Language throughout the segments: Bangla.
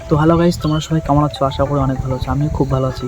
তো হ্যালো গাইস, তোমরা সবাই কেমন আছো? আশা করি অনেক ভালো আছো। আমিও খুব ভালো আছি।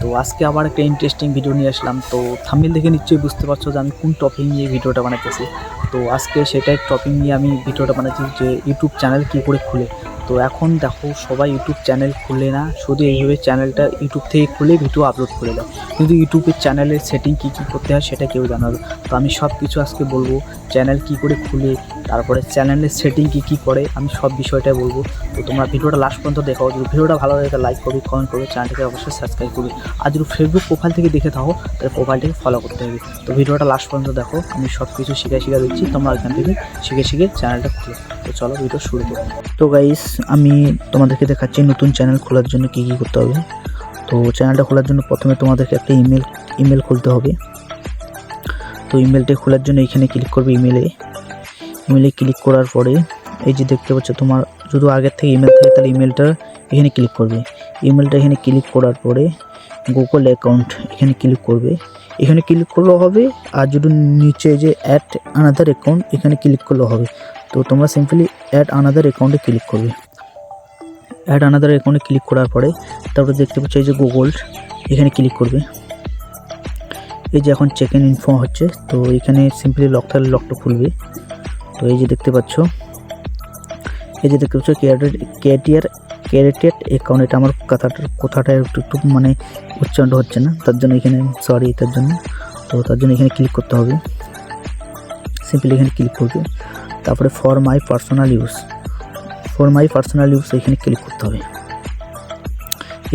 তো আজকে আবার একটা ইন্টারেস্টিং ভিডিও নিয়ে আসলাম। তো থাম্বনেল দেখে নিশ্চয়ই বুঝতে পারছো যে আমি কোন টপিক নিয়ে ভিডিওটা বানাতেছি। তো আজকে সেটাই টপিক নিয়ে আমি ভিডিওটা বানাচ্ছি, যে ইউটিউব চ্যানেল কী করে খুলে। তো এখন দেখো, সবাই ইউটিউব চ্যানেল খুলে না, শুধু এইভাবে চ্যানেলটা ইউটিউব থেকে খুলে ভিডিও আপলোড করে দেয়, কিন্তু ইউটিউবের চ্যানেলের সেটিং কী কী করতে হয় সেটা কেউ জানে না। তো আমি সব কিছু আজকে বলবো, চ্যানেল কী করে খুলে, তারপরে চ্যানেলের সেটিং কী কী করে, আমি সব বিষয়টাই বলবো। তো তোমরা ভিডিওটা লাস্ট পর্যন্ত দেখো। যদি ভিডিওটা ভালো লাগে লাইক করবে, কমেন্ট করবে, চ্যানেলটাকে অবশ্যই সাবস্ক্রাইব করবে। আর যদি ফেসবুক প্রোফাইল থেকে দেখে থাকো তাহলে প্রোফাইলটাকে ফলো করতে হবে। তো ভিডিওটা লাস্ট পর্যন্ত দেখো, আমি সব কিছু শিখে দিচ্ছি, তোমরা এখান থেকে শিখে চ্যানেলটা খুলো। তো চলো ভিডিও শুরু করো। তো গাইস, আমি তোমাদেরকে দেখাচ্ছি নতুন চ্যানেল খোলার জন্য কী কী করতে হবে। তো চ্যানেলটা খোলার জন্য প্রথমে তোমাদেরকে একটা ইমেল খুলতে হবে। তো ইমেলটা খোলার জন্য এখানে ক্লিক করবে। ইমেলে ক্লিক করার পরে এই যে দেখতে পাচ্ছ, তোমার যদি আগের থেকে ইমেল থাকে তাহলে ইমেলটা এখানে ক্লিক করবে। ইমেলটা এখানে ক্লিক করার পরে গুগল অ্যাকাউন্ট এখানে ক্লিক করবে। এখানে ক্লিক করলেও হবে, আর যদি নিচে যে অ্যাড আনাদার অ্যাকাউন্ট এখানে ক্লিক করলেও হবে। তো তোমরা সিম্পলি অ্যাড আনাদার অ্যাকাউন্টে ক্লিক করবে। অ্যাড আনাদার অ্যাকাউন্টে ক্লিক করার পরে তারপরে দেখতে পাচ্ছ এই যে গুগল, এখানে ক্লিক করবে। এই যে এখন চেক ইন ইনফো হচ্ছে, তো এখানে সিম্পলি লক থাকলে লকটা খুলবে। তো এই যে দেখতে পাচ্ছ ক্রিয়েটেড অ্যাকাউন্ট, এটা আমার কথাটা একটু মানে উচ্চারণ হচ্ছে না, তার জন্য এখানে সরি তার জন্য। তো তার জন্য এখানে ক্লিক করতে হবে, সিম্পলি এখানে ক্লিক করবে। তারপরে ফর মাই পার্সোনাল ইউজ এখানে ক্লিক করতে হবে।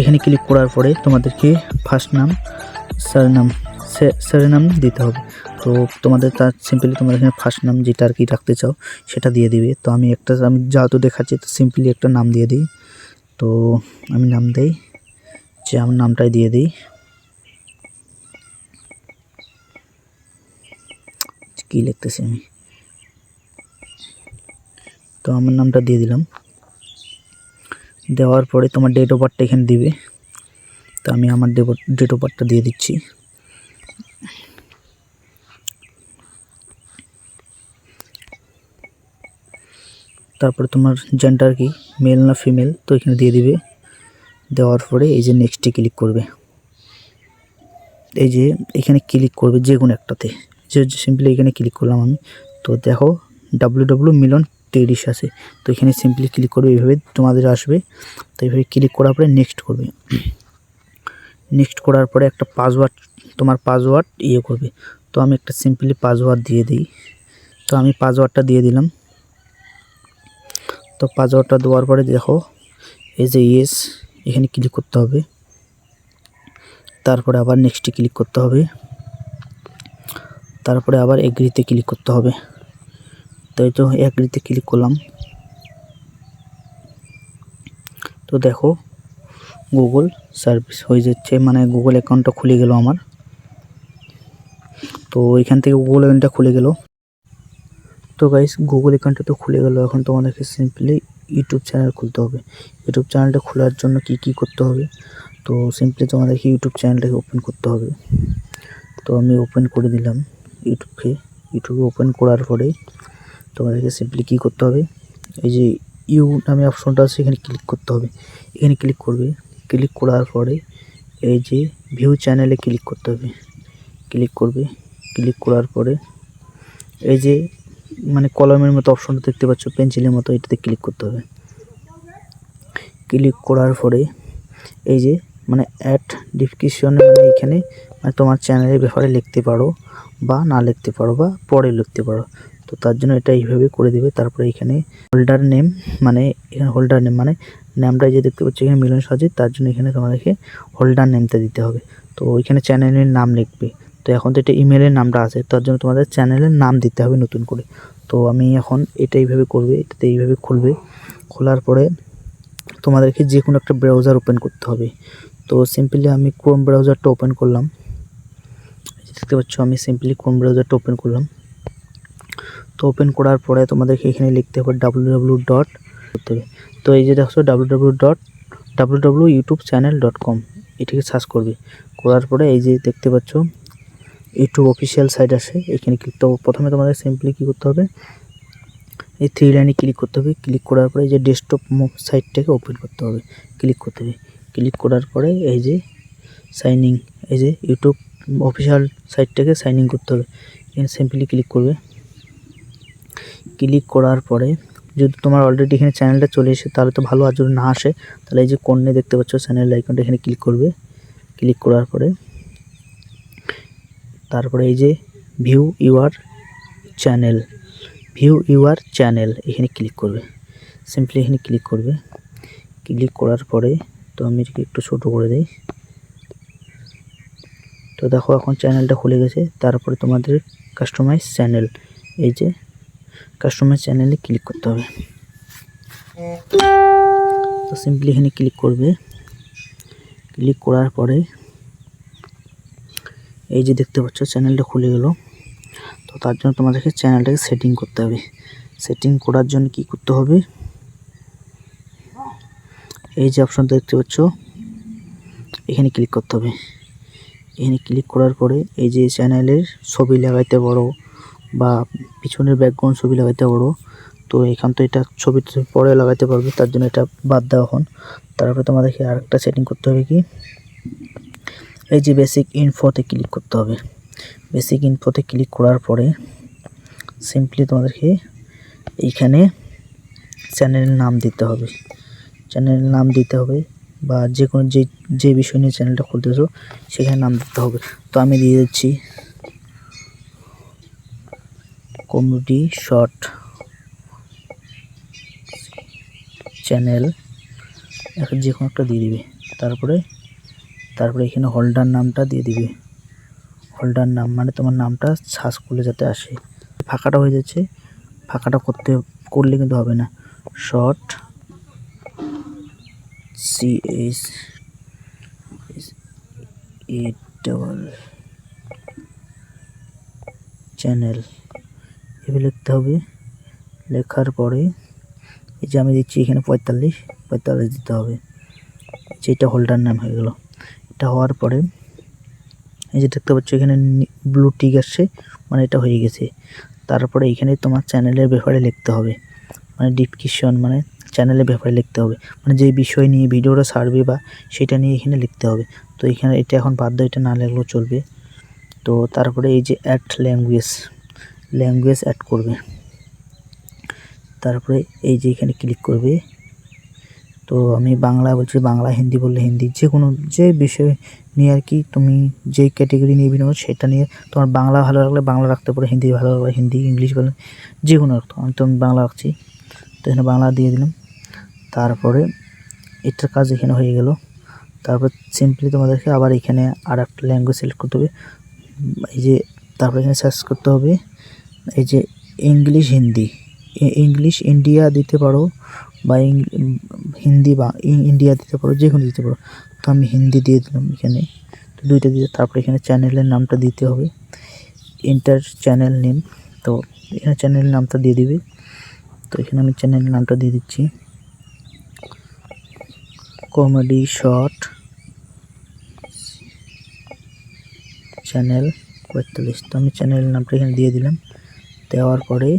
এখানে ক্লিক করার পরে তোমাদেরকে ফার্স্ট নাম নাম দিতে হবে। তো তোমাদের তার সিম্পলি তোমাদের এখানে ফার্স্ট নাম যেটা আর কি রাখতে চাও সেটা দিয়ে দিবে। তো আমি যেহেতু দেখাচ্ছি তো সিম্পলি একটা নাম দিয়ে দিই। তো আমি নাম দেই, যে আমার নামটাই দিয়ে দিই। কী লিখতেছি আমি, তো আমার নামটা দিয়ে দিলাম। দেওয়ার পরে তোমার ডেট অফ বার্থটা এখানে দিবে। তো আমি আমার ডেট অফ বার্থটা দিয়ে দিচ্ছি। তারপরে তোমার জেন্ডার কি, মেল না ফিমেল, তো এখানে দিয়ে দিবে। দেওয়ার পরে এই যে নেক্সটে ক্লিক করবে। এই যে এখানে ক্লিক করবে যে কোনো একটাতে, যে সিম্পলি এখানে ক্লিক করলাম আমি। তো দেখো মিলন 30 আছে। তো এখানে সিম্পলি ক্লিক করবে, এইভাবে তোমাদের আসবে। তো এইভাবে ক্লিক করার পরে নেক্সট করবে। নেক্সট করার পরে একটা তোমার পাসওয়ার্ড করবে। তো আমি একটা সিম্পলি পাসওয়ার্ড দিয়ে দিই। তো আমি পাসওয়ার্ডটা দিয়ে দিলাম। তো পাসওয়ার্ডটা দেওয়ার পরে দেখো এই যে ইয়েস, এখানে ক্লিক করতে হবে। তারপরে আবার নেক্সটে ক্লিক করতে হবে। তারপরে আবার এগ্রিতে ক্লিক করতে হবে। তো এই তো এগ্রিতে ক্লিক করলাম। তো দেখো গুগল সার্ভিস হয়ে যাচ্ছে, মানে গুগল অ্যাকাউন্টটা খুলে গেল আমার। তো এখান থেকে গুগল অ্যাকাউন্টটা খুলে গেল। তো গাইস, গুগল অ্যাকাউন্টটা তো খুলে গেল। এখন তোমাদেরকে সিম্পলি ইউটিউব চ্যানেল খুলতে হবে। ইউটিউব চ্যানেলটা খোলার জন্য কি কি করতে হবে, তো সিম্পলি তোমাদেরকে ইউটিউব চ্যানেলটাকে ওপেন করতে হবে। তো আমি ওপেন করে দিলাম ইউটিউবে ওপেন করার পরে তোমাদেরকে সিম্পলি কী করতে হবে, এই যে ইউ নামে অপশনটা আছে এখানে ক্লিক করতে হবে। এখানে ক্লিক করবে। ক্লিক করার পরে এই যে ভিউ চ্যানেলে ক্লিক করতে হবে। ক্লিক করবে। ক্লিক করার পরে এই যে মানে কলমের মতো অপশনটা দেখতে পাচ্ছ, পেন্সিলের মতো, এটাতে ক্লিক করতে হবে। ক্লিক করার পরে এই যে মানে অ্যাড ডিসক্রিপশন, মানে এখানে মানে তোমার চ্যানেলের ব্যাপারে লিখতে পারো বা না লিখতে পারো বা পরে লিখতে পারো। তো তার জন্য এটা এইভাবে করে দিবে। তারপরে এখানে হোল্ডার নেম, মানে নামটা যে দেখতে পাচ্ছি এখানে মিলন সাজিদ, তার জন্য এখানে তোমাদেরকে হোল্ডার নেমটা দিতে হবে। তো এখানে চ্যানেলের নাম লিখবে। তো এখন তো এটা ইমেলের নামটা আছে, তার জন্য তোমাদের চ্যানেলের নাম দিতে হবে নতুন করে। তো আমি এখন এটা এইভাবে করবে, এটাতে এইভাবে খুলবে। খোলার পরে তোমাদেরকে যে কোনো একটা ব্রাউজার ওপেন করতে হবে। তো সিম্পলি আমি ক্রোম ব্রাউজারটা ওপেন করলাম। দেখতে পাচ্ছ আমি সিম্পলি ক্রোম ব্রাউজারটা ওপেন করলাম। তো ওপেন করার পরে তোমাদেরকে এখানে লিখতে হবে www. তো এই যে দেখছো www.youtubechannel.com, এটিকে সার্চ করবে। করার পরে এই যে দেখতে পাচ্ছ ইউটিউব অফিসিয়াল সাইট আসে, এখানে ক্লিক। তো প্রথমে তোমাদের সিম্পলি কী করতে হবে, এই থ্রি লাইনে ক্লিক করতে হবে। ক্লিক করার পরে এই যে ডেস্কটপ সাইটটাকে ওপেন করতে হবে, ক্লিক করতে হবে। ক্লিক করার পরে এই যে সাইন ইন, এই যে ইউটিউব অফিসিয়াল সাইটটাকে সাইন ইন করতে হবে। এখানে সিম্পলি ক্লিক করবে। ক্লিক করার পরে যদি তোমার অলরেডি এখানে চ্যানেলটা চলে এসে তাহলে তো ভালো, আর যদি না আসে তাহলে এই যে কোণে দেখতে পাচ্ছ চ্যানেল আইকনটা, এখানে ক্লিক করবে। ক্লিক করার পরে তারপরে এই যে ভিউ ইউর চ্যানেল, এখানে ক্লিক করবে। সিম্পলি এখানে ক্লিক করবে। ক্লিক করার পরে তো আমি একটু ছোট করে দিই। তো দেখো এখন চ্যানেলটা খুলে গেছে। তারপরে তোমাদের কাস্টমাইজ চ্যানেল, এই যে কাস্টমাইজ চ্যানেলে ক্লিক করতে হবে। তো সিম্পলি এখানে ক্লিক করবে। ক্লিক করার পরে এই যে দেখতে পাচ্ছ চ্যানেলটা খুলে গেল। তো তার জন্য তোমাদেরকে চ্যানেলটাকে সেটিং করতে হবে। সেটিং করার জন্য কি করতে হবে, এই যে অপশনটা দেখতে পাচ্ছ এখানে ক্লিক করতে হবে। এখানে ক্লিক করার পরে এই যে চ্যানেলের ছবি লাগাইতে পারো বা পিছনের ব্যাকগ্রাউন্ড ছবি লাগাইতে পারো। তো এখান তো এটা ছবি পরে লাগাইতে পারবে, তার জন্য এটা বাদ দেওয়া এখন। তারপরে তোমাদেরকে আরেকটা সেটিং করতে হবে কি, এই যে বেসিক ইনফোতে ক্লিক করতে হবে। বেসিক ইনফোতে ক্লিক করার পরে সিম্পলি তোমাদেরকে এইখানে চ্যানেলের নাম দিতে হবে। চ্যানেলের নাম দিতে হবে বা যে কোনো যে বিষয় নিয়ে চ্যানেলটা খুলতেছো সেখানে নাম দিতে হবে। তো আমি দিয়ে দিচ্ছি কমেডি শর্ট চ্যানেল, এখন যে কোনো একটা দিয়ে দিবে। তারপরে এখানে হোল্ডার নামটা দিয়ে দিবে। হোল্ডার নাম মানে তোমার নামটা সার্চ করলে যাতে আসে। ফাঁকাটা হয়ে যাচ্ছে, ফাঁকাটা করলে কিন্তু হবে না। শর্ট CH চ্যানেল এভাবে লিখতে হবে। লেখার পরে এই যে আমি দিচ্ছি এখানে 45 দিতে হবে। যেটা হোল্ডার নাম হয়ে গেল। এটা হওয়ার পরে এই যে দেখতে পাচ্ছ এখানে ব্লু টিক আসছে, মানে এটা হয়ে গেছে। তারপরে এখানে তোমার চ্যানেলের ব্যাপারে লিখতে হবে, মানে ডিসক্রিপশন মানে চ্যানেলের ব্যাপারে লিখতে হবে, মানে যে বিষয় নিয়ে ভিডিওটা ছাড়বে বা সেটা নিয়ে এখানে লিখতে হবে। তো এখানে এটা এখন বাধ্য, এটা না লিখলেও চলবে। তো তারপরে এই যে অ্যাড ল্যাঙ্গুয়েজ অ্যাড করবে। তারপরে এই যে এখানে ক্লিক করবে। তো আমি বাংলা বলছি বাংলা, হিন্দি বললে হিন্দি, যে কোনো যে বিষয় নিয়ে আর কি তুমি যেই ক্যাটেগরি নিয়ে বিনোদন সেটা নিয়ে তোমার বাংলা ভালো লাগলে বাংলা রাখতে পারো, হিন্দি ভালো লাগলে হিন্দি, ইংলিশ বলে যে কোনো রাখতো। আমি তো বাংলা রাখছি, তো এখানে বাংলা দিয়ে দিলাম। তারপরে এটার কাজ এখানে হয়ে গেল। তারপর সিম্পলি তোমাদেরকে আবার এখানে আর একটা ল্যাঙ্গুয়েজ সিলেক্ট করতে হবে। এই যে তারপরে এখানে সার্চ করতে হবে এই যে ইংলিশ হিন্দি, ইংলিশ ইন্ডিয়া দিতে পারো বা হিন্দি বা ইন্ডিয়া দিতে পারো, যে কোনো দিতে পারো। তো আমি হিন্দি দিয়ে দিলাম এখানে, তো দুইটা দিয়ে। তারপরে এখানে চ্যানেলের নামটা দিতে হবে, এন্টার চ্যানেল নেম। তো এখানে চ্যানেলের নামটা দিয়ে দিবে। তো এখানে আমি চ্যানেলের নামটা দিয়ে দিচ্ছি কমেডি শর্ট চ্যানেল 45। তো আমি চ্যানেলের নামটা এখানে দিয়ে দিলাম। দেওয়ার পরে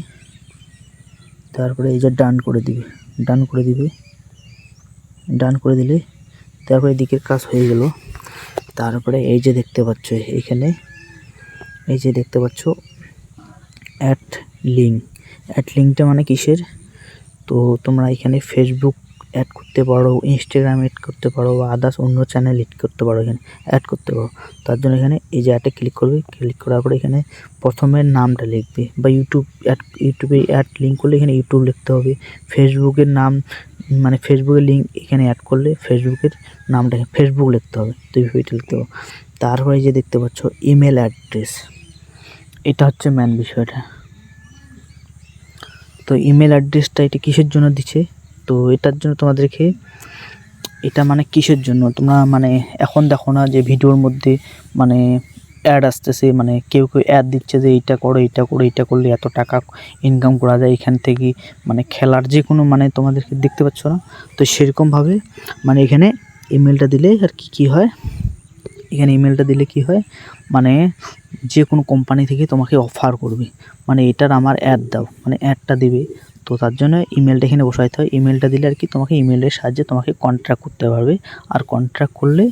তারপরে এই যে ডান করে দিবে। ডান করে দিলে তারপরে দিকের কাজ হয়ে গেল। তারপরে এই যে দেখতে পাচ্ছ এখানে, এই যে দেখতে পাচ্ছ অ্যাড লিঙ্কটা মানে কিসের, তো তোমরা এখানে ফেসবুক অ্যাড করতে পারো, ইনস্টাগ্রাম অ্যাড করতে পারো বা আদার্স অন্য চ্যানেল অ্যাড করতে পারো, এখানে অ্যাড করতে পারো। তার জন্য এখানে এই যে অ্যাডে ক্লিক করবে। ক্লিক করার পরে এখানে প্রথমের নামটা লিখবে বা ইউটিউবে অ্যাড লিঙ্ক করলে এখানে ইউটিউব লিখতে হবে। ফেসবুকের নাম মানে ফেসবুকের লিঙ্ক এখানে অ্যাড করলে ফেসবুকের নামটা ফেসবুক লিখতে হবে, তো এইটা লিখতে হবে। তারপরে যে দেখতে পাচ্ছ ইমেল অ্যাড্রেস, এটা হচ্ছে মেন বিষয়টা। তো ইমেল অ্যাড্রেসটা এটা কিসের জন্য দিচ্ছে, তো এটার জন্য তোমাদেরকে, এটা মানে কিসের জন্য তোমরা মানে এখন দেখো না যে ভিডিওর মধ্যে মানে অ্যাড আসতেছে, মানে কেউ অ্যাড দিচ্ছে যে এইটা করো, এইটা করলে এত টাকা ইনকাম করা যায় এখান থেকে, মানে খেলার যে কোনো মানে তোমাদেরকে দেখতে পাচ্ছ না। তো সেরকমভাবে মানে এখানে ইমেলটা দিলে আর কি হয়, এখানে ইমেলটা দিলে কি হয়, মানে যে কোনো কোম্পানি থেকে তোমাকে অফার করবে, মানে এটার আমার অ্যাড দাও, মানে অ্যাডটা দেবে। তো তার জন্য ইমেলটা এখানে বসাইতে হয়। ইমেলটা দিলে আর কি তোমাকে ইমেলের সাহায্যে তোমাকে কন্ট্রাক্ট করতে পারবে, আর কন্ট্রাক্ট করলে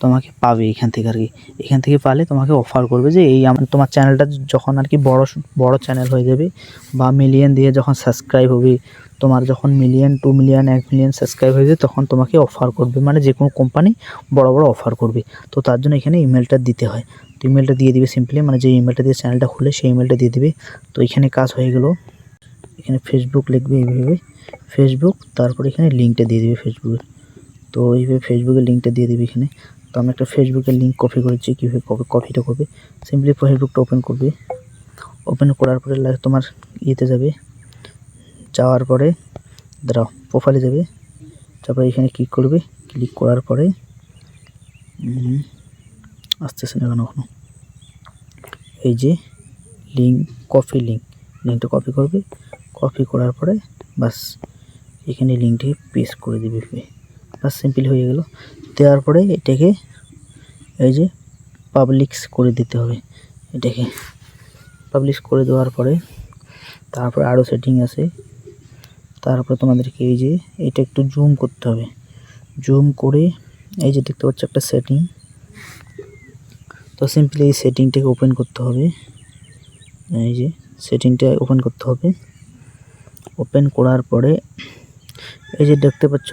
তোমাকে পাবে এখান থেকে আর কি। এখান থেকে পালে তোমাকে অফার করবে যে এই তোমার চ্যানেলটা যখন আর কি বড় চ্যানেল হয়ে যাবে বা মিলিয়ন দিয়ে যখন সাবস্ক্রাইব হবে, তোমার যখন মিলিয়ন 2 মিলিয়ন 1 মিলিয়ন সাবস্ক্রাইব হয়ে যাবে, তখন তোমাকে অফার করবে, মানে যে কোনো কোম্পানি বড় অফার করবে। তো তার জন্য এখানে ইমেলটা দিতে হয়। তো ইমেলটা দিয়ে দিবে সিম্পলি, মানে যে ইমেলটা দিয়ে চ্যানেলটা খুলে সেই ইমেলটা দিয়ে দিবে। তো এখানে কাজ হয়ে গেল। এখানে ফেসবুক লিখবে এইভাবে, ফেসবুক, তারপর এখানে লিঙ্কটা দিয়ে দিবে ফেসবুকের। তো এইভাবে ফেসবুকের লিঙ্কটা দিয়ে দিবে এখানে। তো আমি একটা ফেসবুকের লিঙ্ক কপি করেছি। কীভাবে কপিটা করবে, সিম্পলি ফেসবুকটা ওপেন করবে। ওপেন করার পরে তোমার ইয়েতে যাবে, যাওয়ার পরে দাঁড়াও প্রোফাইলে যাবে, তারপরে এখানে ক্লিক করবে। ক্লিক করার পরে আসতেছে না কেন এখনো, এই যে লিঙ্কটা কপি করবে। কপি করার পরে বাস এখানে লিঙ্কটিকে পেস্ট করে দিবে, বাস সিম্পল হয়ে গেল। দেওয়ার পরে এটাকে এই যে পাবলিশ করে দিতে হবে। এটাকে পাবলিশ করে দেওয়ার পরে তারপরে আরও সেটিং আছে। তারপরে তোমাদেরকে এই যে এটা একটু জুম করতে হবে। জুম করে এই যে দেখতে পাচ্ছ একটা সেটিং, তো সিম্পলি এই সেটিংটাকে ওপেন করতে হবে। এই যে সেটিংটা ওপেন করতে হবে। ওপেন করার পরে এই যে দেখতে পাচ্ছ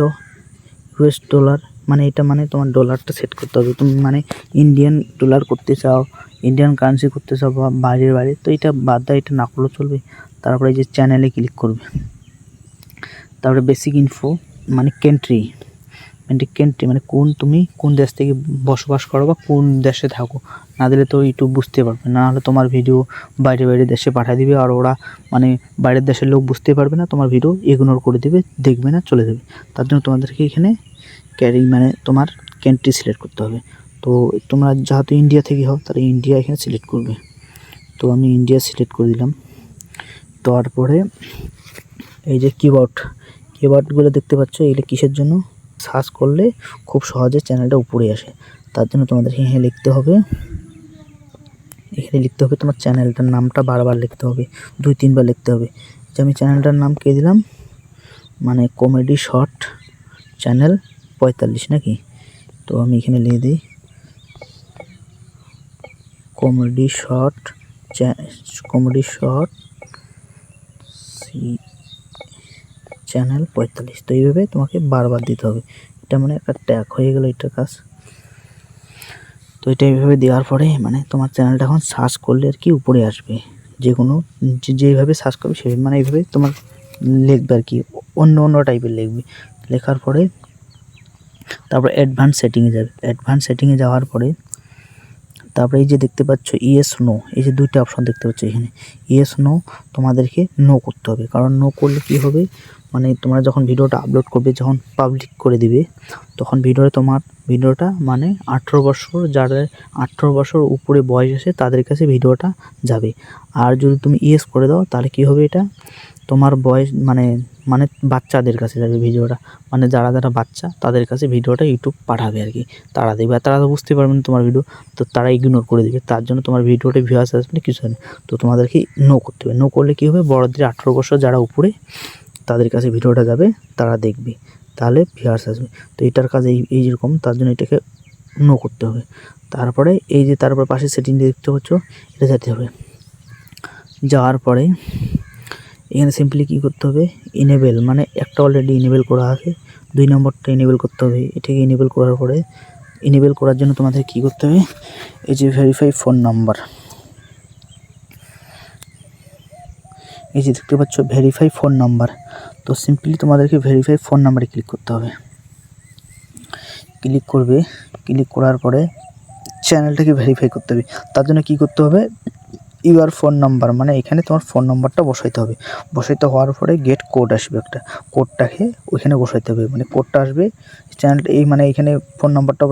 ইউএস ডলার, মানে এটা মানে তোমার ডলারটা সেট করতে হবে। তুমি মানে ইন্ডিয়ান ডলার করতে চাও, ইন্ডিয়ান কারেন্সি করতে চাও বা বাইরে, তো এটা বাদ দাও, এটা না করলেও চলবে। তারপরে এই যে চ্যানেলে ক্লিক করবে। তারপরে বেসিক ইনফো, মানে কান্ট্রি মানে তুমি কোন দেশ থেকে বসবাস করো বা কোন দেশে থাকো, না দিলে তো ইউটিউব বুঝতে পারবে না। হলে তোমার ভিডিও বাইরে দেশে পাঠিয়ে দিবে, আর ওরা মানে বাইরের দেশের লোক বুঝতে পারবে না, তোমার ভিডিও ইগনোর করে দেবে, দেখবে না, চলে যাবে। তার জন্য তোমাদেরকে এখানে মানে তোমার কান্ট্রি সিলেক্ট করতে হবে। তো তোমরা যেহেতু ইন্ডিয়া থেকে হও, তাহলে ইন্ডিয়া এখানে সিলেক্ট করবে। তো আমি ইন্ডিয়া সিলেক্ট করে দিলাম। তারপরে এই যে কিওয়ার্ডগুলো দেখতে পাচ্ছ, এগুলো কিসের জন্য? সার্চ করলে খুব সহজে চ্যানেলটা উপরে আসে। তার জন্য তোমাদেরকে এখানে লিখতে হবে তোমার চ্যানেলটার নামটা বারবার লিখতে হবে, 2-3 বার লিখতে হবে। যে আমি চ্যানেলটার নাম কে দিলাম, মানে কমেডি শর্ট চ্যানেল 45 নাকি। তো আমি এখানে লিখে দিই কমেডি শর্ট চ্যানেল 45। তো এইভাবে তোমাকে বারবার দিতে হবে। এটা মানে একটা ট্যাগ হয়ে গেল এটার কাজ। তো এটা এইভাবে দেওয়ার পরে মানে তোমার চ্যানেলটা এখন সার্চ করলে আর কি উপরে আসবে। যে কোনো যেইভাবে সার্চ করবে সেইভাবে, মানে এইভাবে তোমার লিখবে আর কি, অন্য টাইপের লিখবে। লেখার পরে তারপরে অ্যাডভান্স সেটিংয়ে যাওয়ার পরে তারপরে এই যে দেখতে পাচ্ছ ইয়েস নো, এই যে 2টা অপশন দেখতে পাচ্ছ এখানে, ইয়েস নো তোমাদেরকে নো করতে হবে। কারণ নো করলে কি হবে, মানে তোমরা যখন ভিডিওটা আপলোড করবে, যখন পাবলিক করে দিবে, তখন ভিডিওটা মানে 18 বছর, যারা 18 বছর উপরে বয়স আছে তাদের কাছে ভিডিওটা যাবে। আর যদি তুমি ইয়েস করে দাও, তাহলে কি হবে, এটা তোমার বয়স মানে বাচ্চাদের কাছে যাবে ভিডিওটা, মানে যারা বাচ্চা তাদের কাছে ভিডিওটা ইউটিউব পাঠাবে আর কি। তারা দেখবে, আর তারা তো বুঝতে পারবে না তোমার ভিডিও, তো তারা ইগনোর করে দেবে। তার জন্য তোমার ভিডিওটা ভিউয়ার্স আসবে না, কিছু না। তো তোমাদেরকে নো করতে হবে। নো করলে কী হবে, বড়দের 18 বছর যারা উপরে তাদের কাছে ভিডিওটা যাবে, তারা দেখবে, তাহলে ভিউয়ার্স আসবে। তো এটার কাজ এই যেরকম, তার জন্য এটাকে নো করতে হবে। তারপরে এই যে তারপর পাশে সেটিং দেখতে পাচ্ছ, এটা যেতে হবে। যাওয়ার পরে এখানে সিম্পলি কী করতে হবে, ইনেবল, মানে একটা অলরেডি ইনেবল করা আছে, 2 নম্বরটা ইনেবল করতে হবে। এটাকে ইনেবল করার পরে, ইনেবল করার জন্য তোমাদের কী করতে হবে, এই যে ভেরিফাই ফোন নাম্বার, এই যে দেখতে পাচ্ছ ভেরিফাই ফোন নাম্বার। তো সিম্পলি তোমাদেরকে ভেরিফাই ফোন নাম্বারে ক্লিক করতে হবে। ক্লিক করার পরে চ্যানেলটাকে ভেরিফাই করতে হবে। তার জন্য কী করতে হবে, ইউর ফোন নাম্বার, মানে এখানে তোমার ফোন নাম্বারটা বসাইতে হওয়ার পরে গেট কোড আসবে, একটা কোডটাকে ওইখানে বসাইতে হবে। মানে কোডটা আসবে চ্যানেলটা মানে এখানে ফোন নাম্বারটা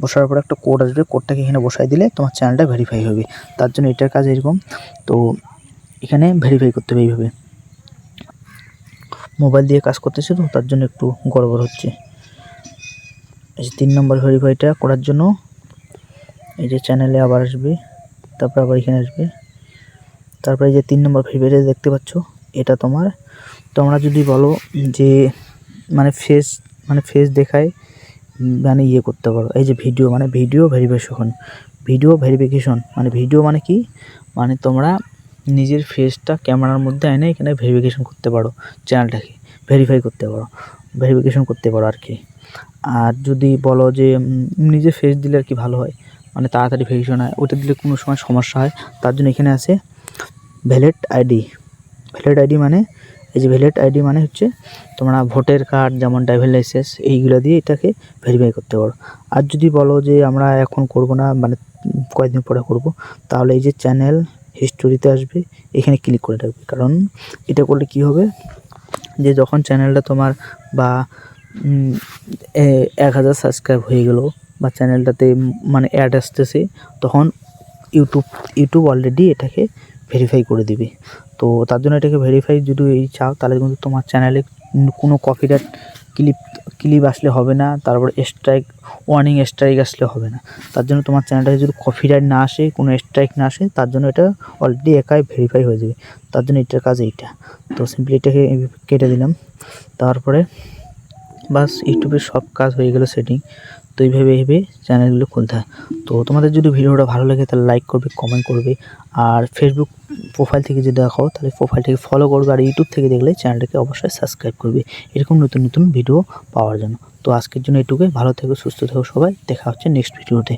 বসার পরে একটা কোড আসবে, কোডটাকে এখানে বসাই দিলে তোমার চ্যানেলটা ভেরিফাই হবে। তার জন্য এটার কাজ এরকম। তো এখানে ভেরিফাই করতে হবে এইভাবে। মোবাইল দিয়ে কাজ করতেছে তো তার জন্য একটু গড়বড় হচ্ছে। এই যে 3 নম্বর ভেরিফাইটা করার জন্য এই যে চ্যানেলে আবার আসবে, তারপর আবার এখানে আসবে। তারপরে এই যে 3 নম্বর ভেরিফাইটা দেখতে পাচ্ছ, এটা তোমরা যদি বলো যে মানে ফেস দেখায় মানে ইয়ে করতে পারো, এই যে ভিডিও মানে ভিডিও ভেরিফিকেশন মানে ভিডিও মানে কি, মানে তোমরা নিজের ফেসটা ক্যামেরার মধ্যে এনে এখানে ভেরিফিকেশন করতে পারো, চ্যানেলটাকে ভেরিফিকেশন করতে পারো আর কি। আর যদি বলো যে নিজের ফেস দিলে আর কি ভালো হয়, মানে তাড়াতাড়ি ভেরিফিকেশন হয়, ওটা দিলে কোনো সময় সমস্যা হয়, তার জন্য এখানে আছে ভ্যালিড আইডি মানে এই যে ভ্যালিড আইডি মানে হচ্ছে তোমরা ভোটার কার্ড যেমন ড্রাইভিং লাইসেন্স এইগুলো দিয়ে এটাকে ভেরিফাই করতে পারো। আর যদি বলো যে আমরা এখন করব না, মানে কয়েকদিন পরে করব, তাহলে এই যে চ্যানেল হিস্টোরিতে আসবে, এখানে ক্লিক করে রাখবে। কারণ এটা করলে কি হবে, যে যখন চ্যানেলটা তোমার বা 1000 সাবস্ক্রাইব হয়ে গেল বা চ্যানেলটাতে মানে অ্যাড আসতেছে, তখন ইউটিউব অলরেডি এটাকে ভেরিফাই করে দিবে। তো তার জন্য এটাকে ভেরিফাই যদি চাও, তাহলে কিন্তু তোমার চ্যানেলে কোনো কপিরাইট ক্লিপ আসলে হবে না, তারপর ওয়ার্নিং স্ট্রাইক আসলে হবে না। তার জন্য তোমার চ্যানেলটাকে যদি কপিরাইট না আসে, কোনো স্ট্রাইক না আসে, তার জন্য এটা অলরেডি একাই ভেরিফাই হয়ে যাবে। তার জন্য এটার কাজ এইটা। তো সিম্পলি এটাকে কেটে দিলাম। তারপরে বাস ইউটিউবের সব কাজ হয়ে গেল সেটিং। তো এইভাবে চ্যানেলগুলো খুলতে হয়। তো তোমাদের যদি ভিডিওটা ভালো লাগে তাহলে লাইক করবে, কমেন্ট করবে। আর ফেসবুক প্রোফাইল থেকে যদি দেখো তাহলে প্রোফাইলটাকে ফলো করবে, আর ইউটিউব থেকে দেখলে চ্যানেলটাকে অবশ্যই সাবস্ক্রাইব করবে এরকম নতুন ভিডিও পাওয়ার জন্য। তো আজকের জন্য এটুকুই। ভালো থেকো, সুস্থ থেকো সবাই, দেখা হচ্ছে নেক্সট ভিডিওতে।